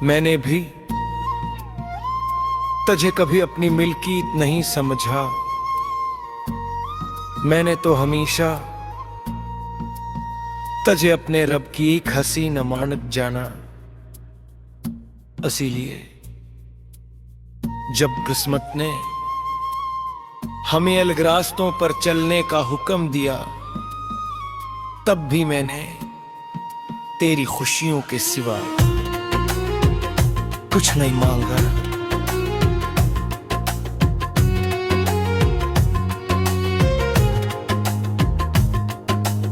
मैंने भी तुझे कभी अपनी मिल्कियत नहीं समझा। मैंने तो हमेशा तुझे अपने रब की एक हसीन अमानत जाना। इसीलिए जब किस्मत ने हमें अलग रास्तों पर चलने का हुक्म दिया, तब भी मैंने तेरी खुशियों के सिवा कुछ नहीं मांगा।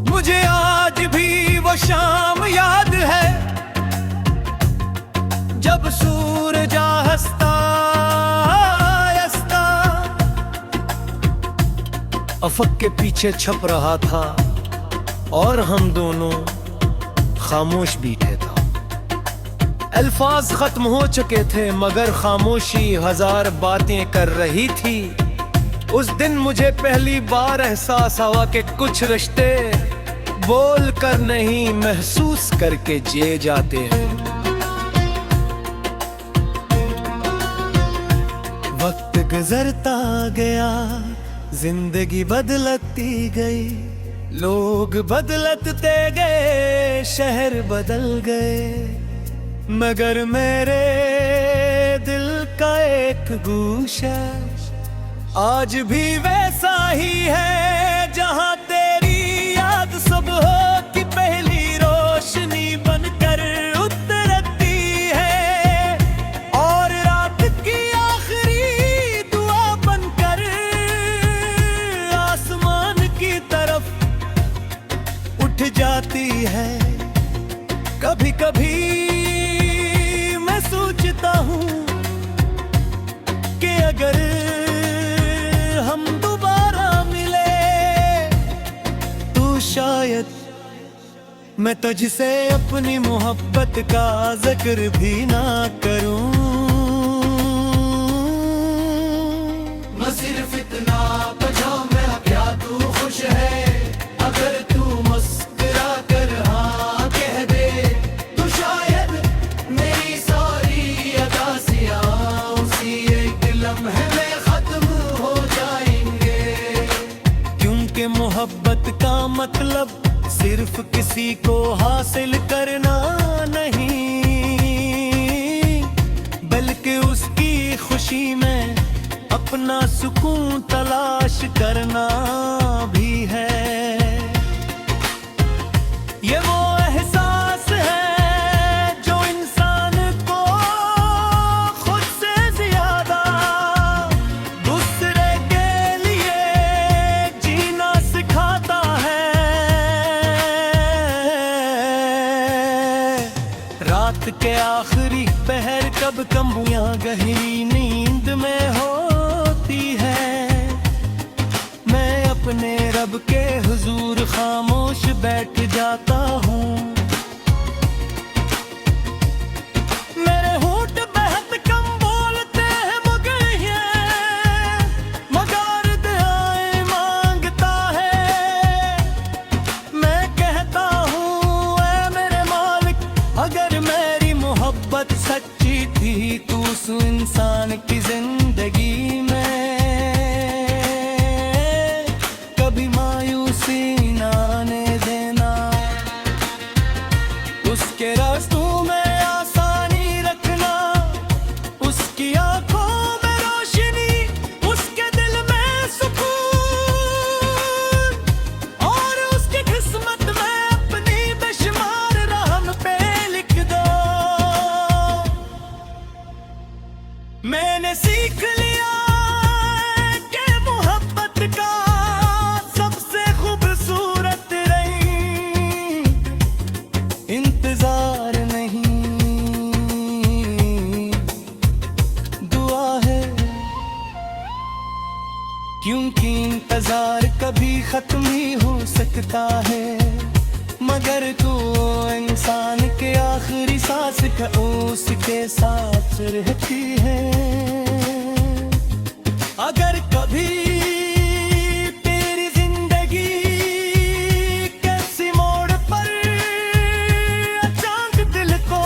मुझे आज भी वो शाम याद है जब सूरज हंसता हंसता अफक के पीछे छप रहा था और हम दोनों खामोश बैठे था। अल्फाज खत्म हो चुके थे मगर खामोशी हजार बातें कर रही थी। उस दिन मुझे पहली बार एहसास हुआ कि कुछ रिश्ते बोल कर नहीं महसूस करके जिए जाते हैं। वक्त गुजरता गया, जिंदगी बदलती गई, लोग बदलते गए, शहर बदल गए, मगर मेरे दिल का एक गोशा आज भी वैसा ही है जहां तेरी याद सुबह की पहली रोशनी बनकर उतरती है और रात की आखिरी दुआ बनकर आसमान की तरफ उठ जाती है। कभी कभी मैं सोचता हूँ कि अगर हम दोबारा मिले तो शायद मैं तुझसे अपनी मोहब्बत का जिक्र भी ना करूं। मैं सिर्फ इतना बजाऊं मैं क्या तू खुश है, अगर तू मुस्कुरा कर हाँ कह दे तो शायद मेरी सारी अदासियां उसी एक लम्हे में खत्म हो जाएंगे। क्योंकि मोहब्बत का मतलब सिर्फ किसी को हासिल करना नहीं, बल्कि उसकी खुशी में अपना सुकून तलाश करना भी है। ये वो एहसास है जो इंसान को खुद से ज्यादा दूसरे के लिए जीना सिखाता है। रात के आखिरी पहर कब कम्बुयां गहरी नींद में होती है, मैं अपने रब के हुजूर खामोश बैठ जाता हूँ। मेरे होंठ बेहद कम बोलते हैं मगर ये मगर दुआएं मांगता है। मैं कहता हूँ ऐ मेरे मालिक, अगर मेरी मोहब्बत सच्ची थी तो उस इंसान की जिंदगी में कभी मायूसी ना आने देना। उसके रास्तों में आसानी रखना, उसकी आंखों में रोशनी, उसके दिल में सुकून और उसकी किस्मत में अपनी बेशुमार रहम पे लिख दो। मैंने सीख लिया कि मोहब्बत का सबसे खूबसूरत रही इंतजार नहीं, दुआ है। क्योंकि इंतजार कभी खत्म ही हो सकता है, मगर तू इंसान के आखिरी सांस का उसके साथ रहती है। अगर कभी तेरी जिंदगी किसी मोड़ पर अचानक दिल को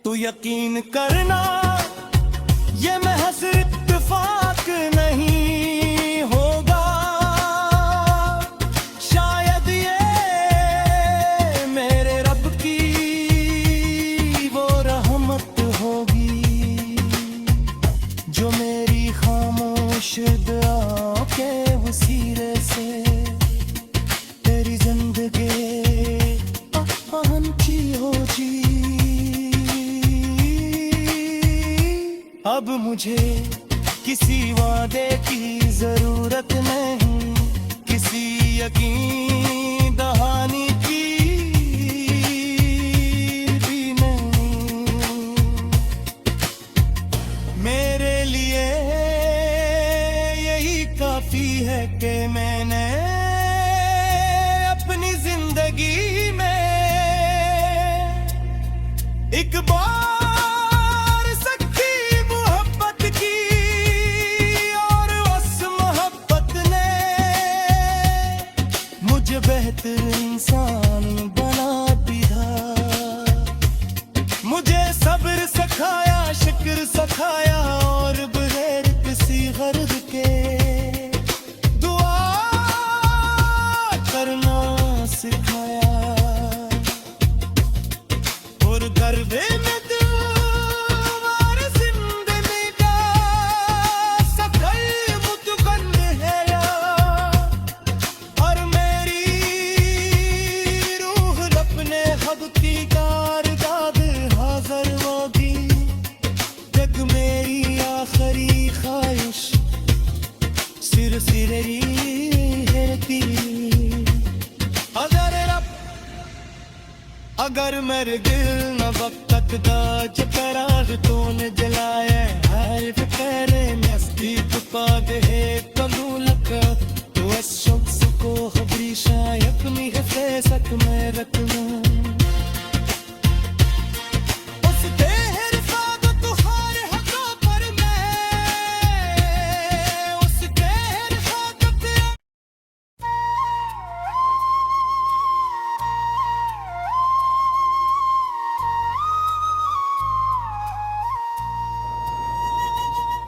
तू यकीन करना ये महज इत्तेफाक नहीं होगा, शायद ये मेरे रब की वो रहमत होगी जो मेरी खामोश दुआओं के वसीले से तेरी जिंदगी की हो जी। अब मुझे किसी वादे की जरूरत नहीं, किसी यकीन दहानी की भी नहीं। मेरे लिए यही काफी है कि मैंने अपनी जिंदगी में एक बार सच्ची मोहब्बत की, और उस मोहब्बत ने मुझे बेहतर इंसान बना दिया। मुझे सब्र सिखाया, शुक्र सिखाया, और बगैर किसी गर्द के दुआ करना सिखाया। और गर्भे में तुम्हारी जिंदगी का सफल मुतकन है या, और मेरी रूह अपने हद की कारदाद हाजिर होगी। जग मेरी आखिरी ख्वाहिश सिर सिररी है तेरी। अगर मेरे दिल न वक्त दा चकरार तूने जलाए हर फिक्रे नजदीक पाद है कबूलक। तो इस शख्स को खबरी शाय अपनी हिफाजत में रखना। उसके हिफाजत हर हकों पर मैं, उसके हिफाजत।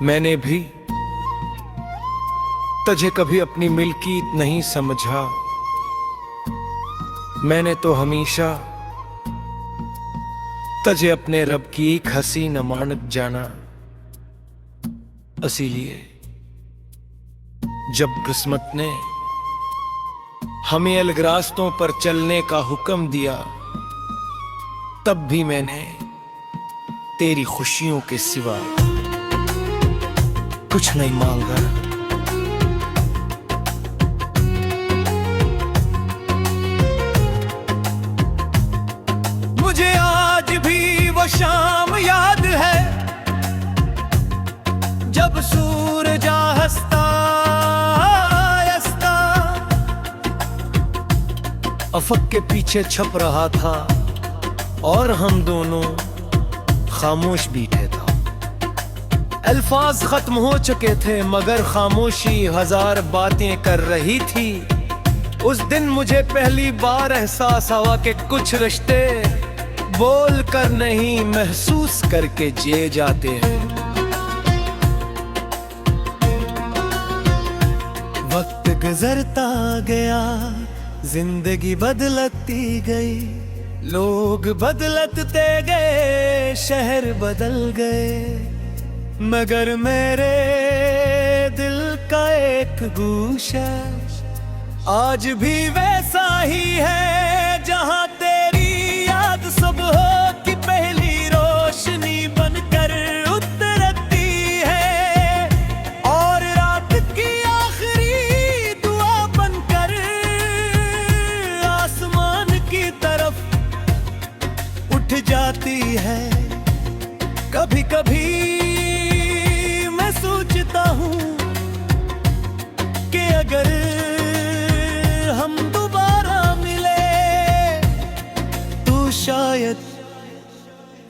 मैंने भी तुझे कभी अपनी मिल्कियत नहीं समझा। मैंने तो हमेशा तुझे अपने रब की एक हसीन अमानत जाना। इसीलिए जब किस्मत ने हमें अलग रास्तों पर चलने का हुक्म दिया, तब भी मैंने तेरी खुशियों के सिवा कुछ नहीं मांगा। मुझे आज भी वो शाम याद है जब सूरज हंसता हंसता अफक के पीछे छप रहा था, और हम दोनों खामोश बैठे थे। अल्फाज खत्म हो चुके थे मगर खामोशी हजार बातें कर रही थी। उस दिन मुझे पहली बार एहसास हुआ कि कुछ रिश्ते बोल कर नहीं महसूस करके जिए जाते हैं। वक्त गुजरता गया, जिंदगी बदलती गई, लोग बदलते गए, शहर बदल गए, मगर मेरे दिल का एक गूशा आज भी वैसा ही है जहां तेरी याद सुबह की पहली रोशनी बनकर उतरती है, और रात की आखिरी दुआ बनकर आसमान की तरफ उठ जाती है। कभी कभी सोचता हूँ कि अगर हम दोबारा मिले तो शायद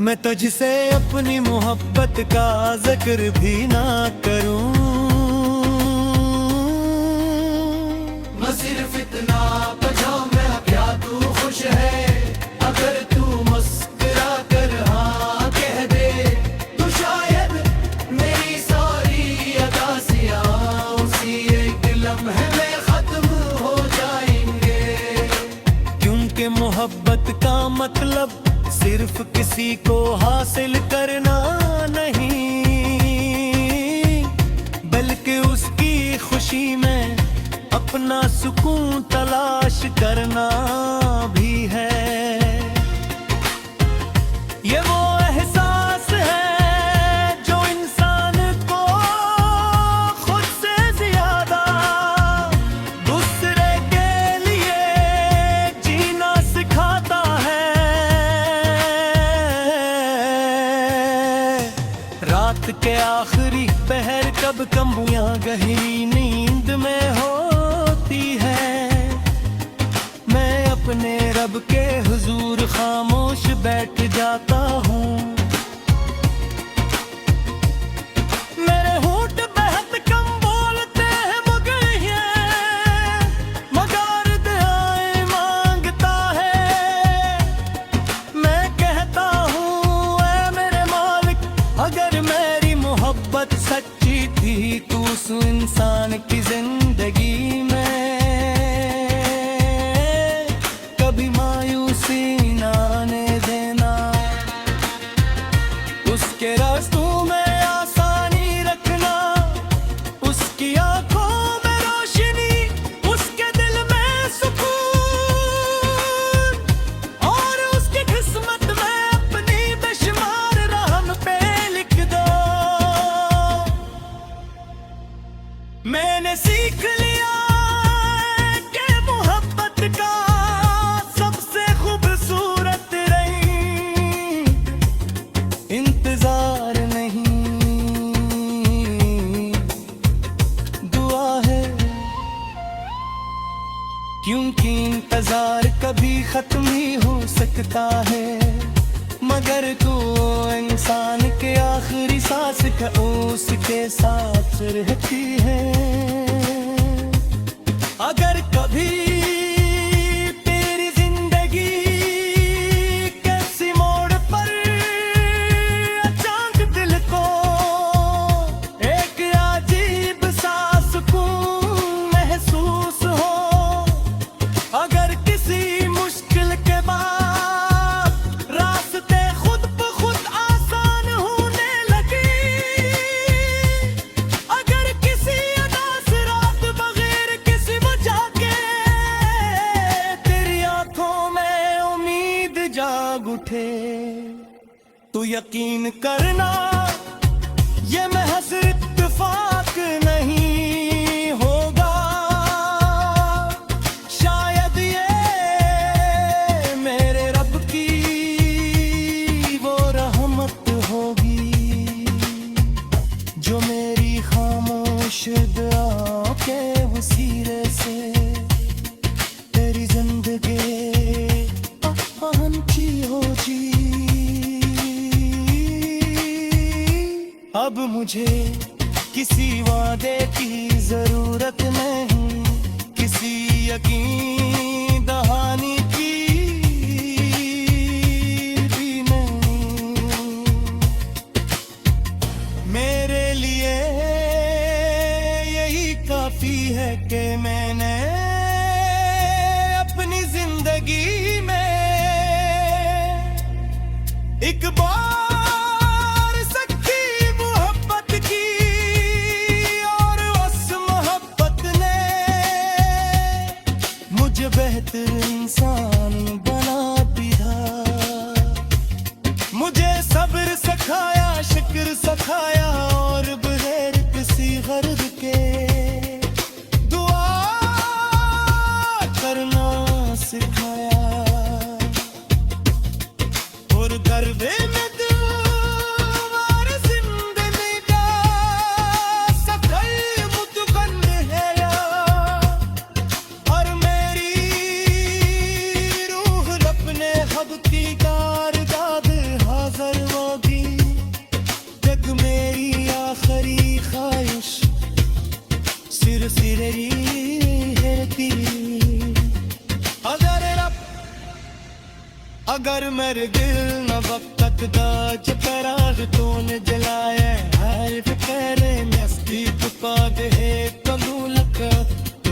मैं तुझसे अपनी मोहब्बत का जिक्र भी ना करूं। मैं सिर्फ इतना बजाऊं मैं क्या तू खुश है, अगर तू मुस्कुरा कर हाँ मतलब सिर्फ किसी को हासिल करना नहीं, बल्कि उसकी खुशी में अपना सुकून तलाश करना भी है। ये वो एहसास है जो इंसान को खुद से ज्यादा दूसरे के लिए जीना सिखाता है। रात के आखिरी पहर कब कम्बुयां गहरी नींद में होती है, मैं अपने रब के हुजूर खामोश बैठ जाता हूँ। मेरे होंठ बेहद कम बोलते हैं मगर दुआएं मांगता है। मैं कहता हूँ ऐ मेरे मालिक, अगर मेरी मोहब्बत सच्ची थी तो उस इंसान की जिंदगी में कभी मायूसी ना आने देना। उसके रास्तों में आसानी रखना, उसकी आंखों में रोशनी, उसके दिल में सुकून, और उसकी किस्मत में अपनी बेशुमार रहम पे लिख दो। मैंने सीख लिया कि मोहब्बत का सबसे खूबसूरत रंग इंतजार नहीं, दुआ है। क्योंकि इंतजार कभी खत्म ही हो सकता है, मगर तो इंसान के आखिरी सांस का उसके साथ रहती है। अगर कभी तेरी जिंदगी किसी मोड़ पर अचानक दिल को एक अजीब सा सुकून महसूस हो, अगर किसी मुश्किल के बाद रास्ते खुद ब खुद आसान होने लगे, अगर किसी अदास रात बगैर किसी वजह के तेरी आंखों में उम्मीद जाग उठे, तो यकीन करना ये महज इत्तेफाक नहीं होगा। शायद ये मेरे रब की वो रहमत होगी जो मेरी खामोश दुआओं के वसीले से तेरी जिंदगी आसान की हो जी। अब मुझे किसी वादे की जरूरत नहीं, किसी यकीन दहानी की भी नहीं। मेरे लिए यही काफी है कि मैंने अपनी जिंदगी में एक बार सच्ची मोहब्बत की, और उस मोहब्बत ने मुझे बेहतर इंसान बना दिया। मुझे सब्र सिखाया, शुक्र सिखाया, और बगैर किसी गर्द के दुआ करना सिखाया। और गर्वे में दुआर जिंदगी का सफल मुतकन है या, और मेरी रूह अपने हब की कारदाद हाजिर होगी, जग मेरी आखिरी ख्वाहिश सिर सिररी है ती। अगर मेरे दिल न वक्त दा चकराग तूने जलाए हर फिक्रे मस्ती तुका दे तनुलक तो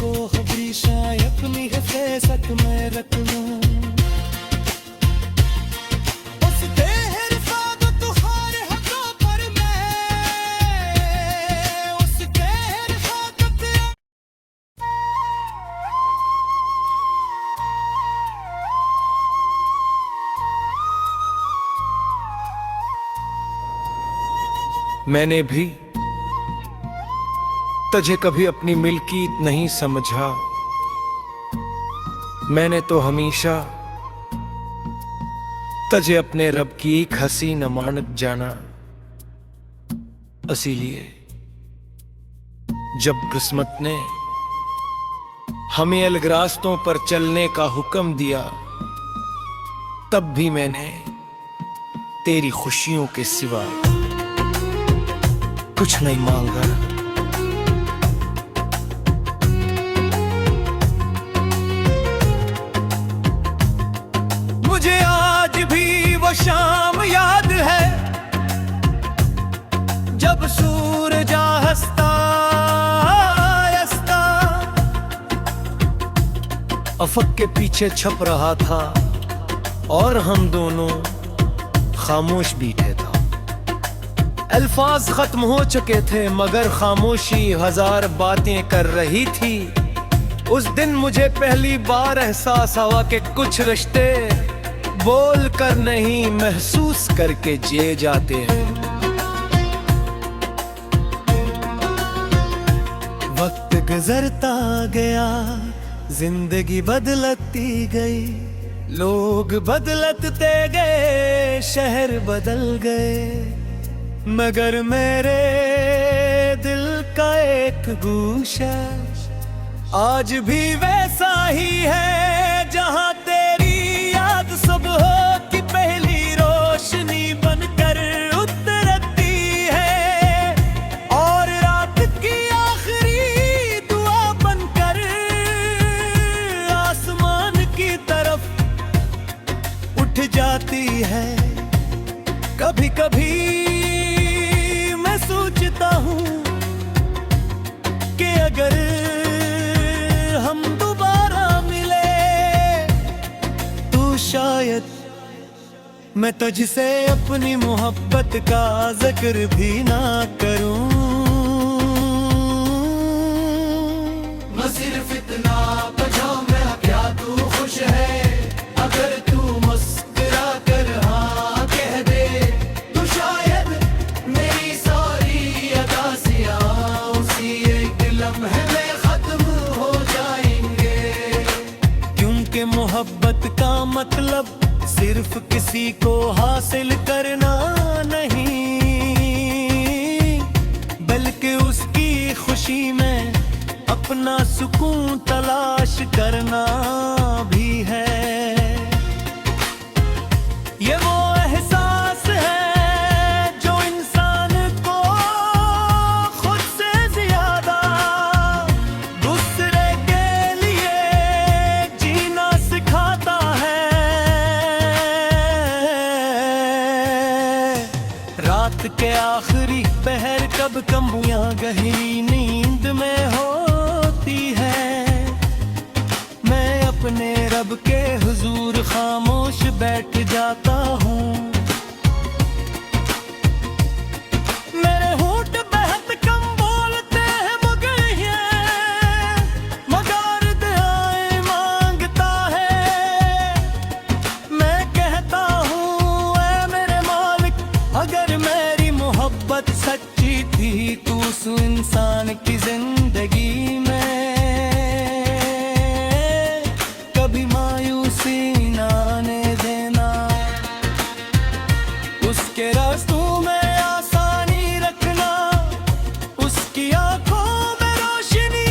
को खबरी शाय अपनी हिफाजत में रखना। मैंने भी तुझे कभी अपनी मिल्कियत नहीं समझा। मैंने तो हमेशा तुझे अपने रब की एक हसीन अमानत जाना। इसीलिए जब किस्मत ने हमें अलग रास्तों पर चलने का हुक्म दिया, तब भी मैंने तेरी खुशियों के सिवा कुछ नहीं मांगा। मुझे आज भी वो शाम याद है जब सूरज हंसता हंसता अफक के पीछे छप रहा था और हम दोनों खामोश बैठे था। अल्फाज खत्म हो चुके थे मगर खामोशी हजार बातें कर रही थी। उस दिन मुझे पहली बार एहसास हुआ कि कुछ रिश्ते बोल कर नहीं महसूस करके जिए जाते हैं। वक्त गुजरता गया, जिंदगी बदलती गई, लोग बदलते गए, शहर बदल गए, मगर मेरे दिल का एक गोशा आज भी वैसा ही है जहां तेरी याद सुबह की पहली रोशनी बनकर उतरती है और रात की आखिरी दुआ बनकर आसमान की तरफ उठ जाती है। कभी कभी मैं सोचता हूँ कि अगर हम दोबारा मिले तो शायद मैं तुझसे अपनी मोहब्बत का जिक्र भी ना करूं। मैं सिर्फ इतना बजाऊं मैं क्या तू खुश है, अगर तू मुस्कुरा कर हाँ कह दे तो शायद मेरी सारी अदासियां उसी एक लम्हे में खत्म हो जाएंगे। क्योंकि मोहब्बत का मतलब सिर्फ किसी को हासिल करना नहीं, बल्कि उसकी खुशी में अपना सुकून तलाश करना भी है। ये वो एहसास है जो इंसान को खुद से ज्यादा दूसरे के लिए जीना सिखाता है। रात के आखिरी पहर कब कम्बियां गहरी नींद में होती है, मैं अपने रब के हुजूर खामोश बैठ जाता हूँ। मेरे होंठ बेहद कम बोलते हैं मगर दुआएं मांगता है। मैं कहता हूँ ऐ मेरे मालिक, अगर मेरी मोहब्बत सच्ची थी तो उस इंसान की जिंदगी में कभी मायूसी ना आने देना। उसके रास्तों में आसानी रखना, उसकी आंखों में रोशनी,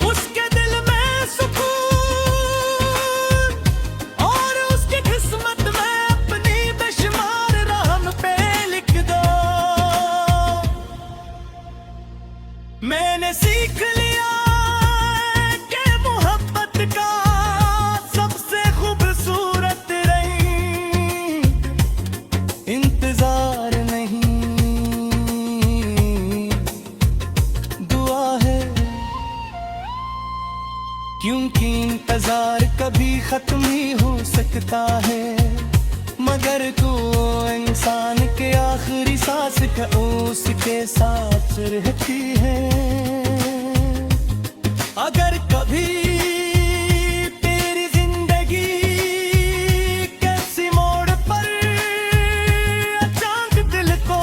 उसके दिल में सुकून और उसकी किस्मत में अपनी बेशुमार रहम पे लिख दो। मैंने सीख लिया कि मोहब्बत का सबसे खूबसूरत रही इंतजार नहीं, दुआ है। क्योंकि इंतजार कभी खत्म ही हो सकता है, मगर तो इंसान के आखिरी सांस का उसके साथ रहती है। अगर कभी तेरी जिंदगी किसी मोड़ पर अचानक दिल को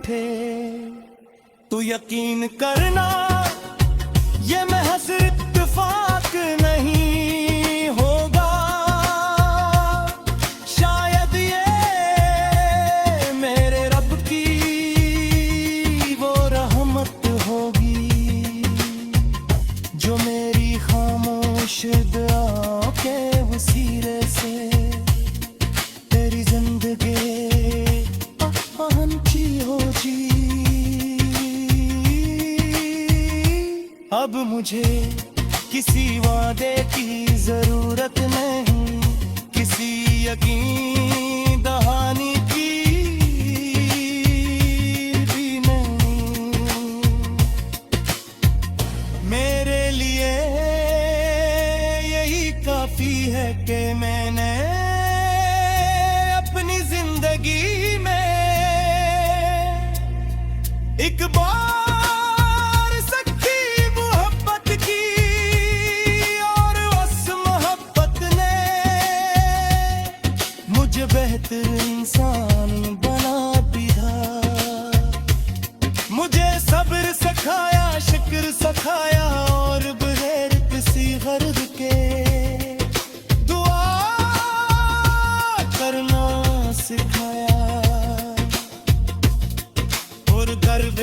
बैठे। तू यकीन करना ये महज इत्तेफाक नहीं होगा, शायद ये मेरे रब की वो रहमत होगी जो मेरी खामोश दुआओं के वसीले से तेरी जिंदगी अच्छी हो जी। अब मुझे किसी वादे की जरूरत नहीं, किसी यकीन दहानी की भी नहीं। मेरे लिए यही काफी है कि मैंने अपनी जिंदगी में एक बार सच्ची मोहब्बत की, और उस मोहब्बत ने मुझे बेहतर इंसान बना दिया। मुझे सब्र सिखाया, शुक्र सिखाया, और बगैर किसी गर्द के दुआ करना सिखाया। और गर्व